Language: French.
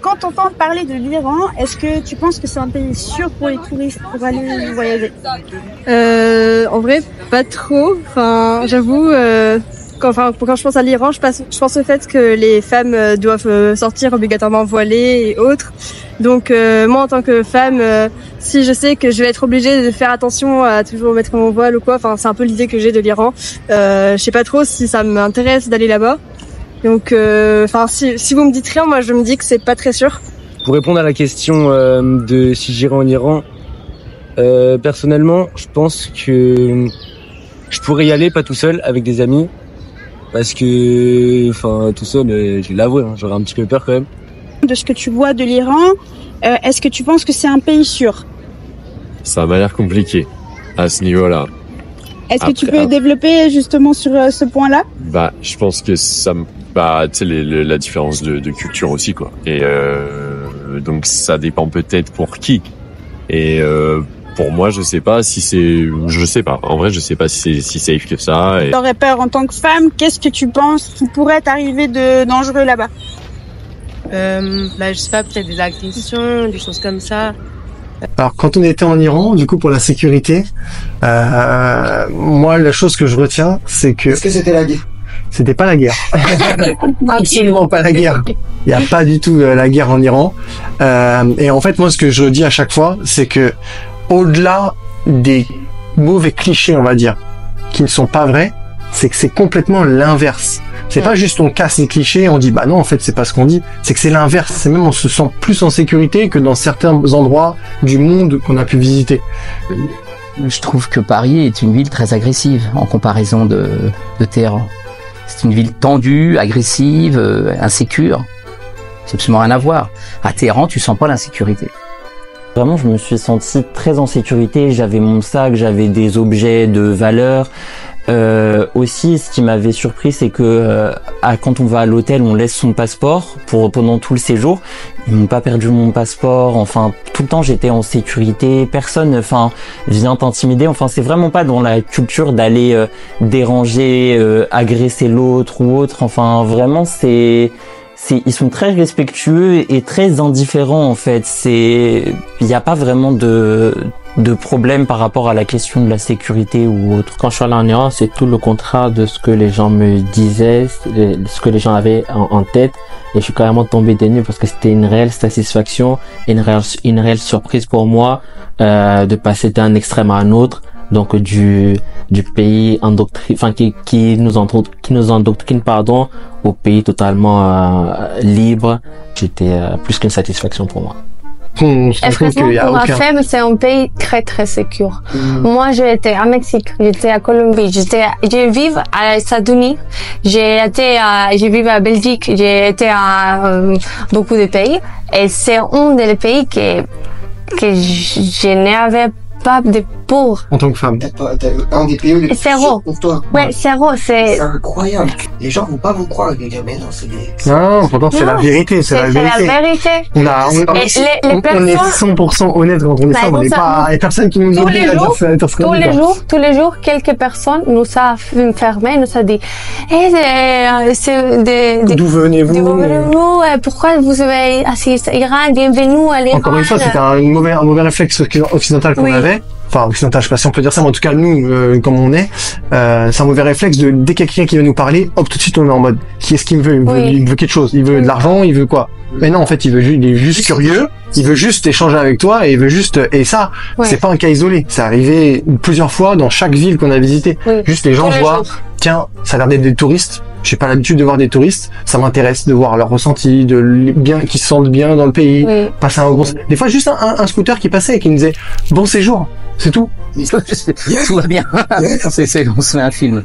Quand on entend parler de l'Iran, est-ce que tu penses que c'est un pays sûr pour les touristes pour aller voyager? En vrai, pas trop. Enfin, j'avoue, quand je pense à l'Iran, je pense au fait que les femmes doivent sortir obligatoirement voilées et autres. Donc moi, en tant que femme, si je sais que je vais être obligée de faire attention à toujours mettre mon voile ou quoi, enfin, c'est un peu l'idée que j'ai de l'Iran. Je sais pas trop si ça m'intéresse d'aller là-bas. Donc, si vous me dites rien, moi je me dis que c'est pas très sûr. Pour répondre à la question de si j'irai en Iran, personnellement, je pense que je pourrais y aller, pas tout seul, avec des amis, parce que, tout seul, je vais l'avouer, j'aurais un petit peu peur quand même. De ce que tu vois de l'Iran, est-ce que tu penses que c'est un pays sûr? Ça m'a l'air compliqué à ce niveau-là. Est-ce que tu peux développer justement sur ce point-là? Je pense que ça me tu sais la différence de culture aussi quoi. Et donc ça dépend peut-être pour qui. Et pour moi, je sais pas. En vrai, je sais pas si c'est si safe que ça. Et... T'aurais peur en tant que femme? Qu'est-ce que tu penses qui pourrait t'arriver de dangereux là-bas? Je sais pas, peut-être des agressions, des choses comme ça. Alors quand on était en Iran, du coup pour la sécurité, moi la chose que je retiens, c'est que... Est-ce que c'était la guerre? C'était pas la guerre. Absolument pas la guerre. Il y a pas du tout la guerre en Iran. Et en fait moi ce que je dis à chaque fois, c'est que au-delà des mauvais clichés, on va dire, qui ne sont pas vrais, c'est que c'est complètement l'inverse. C'est pas juste on casse les clichés, on dit bah non en fait c'est pas ce qu'on dit, c'est que c'est l'inverse. C'est même on se sent plus en sécurité que dans certains endroits du monde qu'on a pu visiter. Je trouve que Paris est une ville très agressive en comparaison de Téhéran. C'est une ville tendue, agressive, insécure. C'est absolument rien à voir. À Téhéran, tu sens pas l'insécurité. Vraiment, je me suis senti très en sécurité. J'avais mon sac, j'avais des objets de valeur. Aussi, ce qui m'avait surpris, c'est que quand on va à l'hôtel, on laisse son passeport pendant tout le séjour. Ils m'ont pas perdu mon passeport. Enfin, tout le temps, j'étais en sécurité. Personne, vient t'intimider. Enfin, c'est vraiment pas dans la culture d'aller déranger, agresser l'autre ou autre. Enfin, vraiment, ils sont très respectueux et très indifférents en fait. Il n'y a pas vraiment de problème par rapport à la question de la sécurité ou autre. Quand je suis allé en Iran, c'est tout le contraire de ce que les gens me disaient, ce que les gens avaient en tête. Et je suis carrément tombé des nues parce que c'était une réelle satisfaction, une réelle surprise pour moi de passer d'un extrême à un autre. Donc du pays qui nous endoctrine au pays totalement libre. C'était plus qu'une satisfaction pour moi. Franchement, pour ma femme, c'est un pays très très sécure. Moi, j'étais à Mexique, j'étais à Colombie, j'ai vécu à États-Unis, j'ai vécu à Belgique, j'ai été à beaucoup de pays, et c'est un des pays que je n'avais pas de peur. En tant que femme. Un des pays les plus sûrs pour toi. Ouais, c'est incroyable. Les gens vont pas vous croire, les gars, mais non, c'est des... Non, pourtant c'est la vérité, c'est la vérité. On est 100% honnête quand on dit ça, on n'est pas, il y a personne qui nous oblige à dire ça. Tous les jours, quelques personnes nous a fermé, nous a dit, d'où venez-vous? Pourquoi vous avez assis à Iran? Bienvenue à l'Iran. Encore une fois, c'était un mauvais réflexe occidental qu'on avait. Enfin, occidental, je sais pas si on peut dire ça, mais en tout cas, nous, comme on est, c'est un mauvais réflexe de, dès qu'il y a quelqu'un qui veut nous parler, hop, tout de suite, on est en mode, qui est-ce qu'il me veut? Il veut quelque chose. Il veut de l'argent, il veut quoi? Mais non, en fait, il est juste curieux, il veut juste échanger avec toi, et il veut juste, et ça, c'est pas un cas isolé. C'est arrivé plusieurs fois dans chaque ville qu'on a visité. Juste les gens voient, tiens, ça a l'air d'être des touristes. J'ai pas l'habitude de voir des touristes. Ça m'intéresse de voir leur ressenti, qu'ils se sentent bien dans le pays. Passer un bon, des fois, juste un scooter qui passait et qui nous disait, bon séjour. C'est tout. Tout va bien. On se fait un film.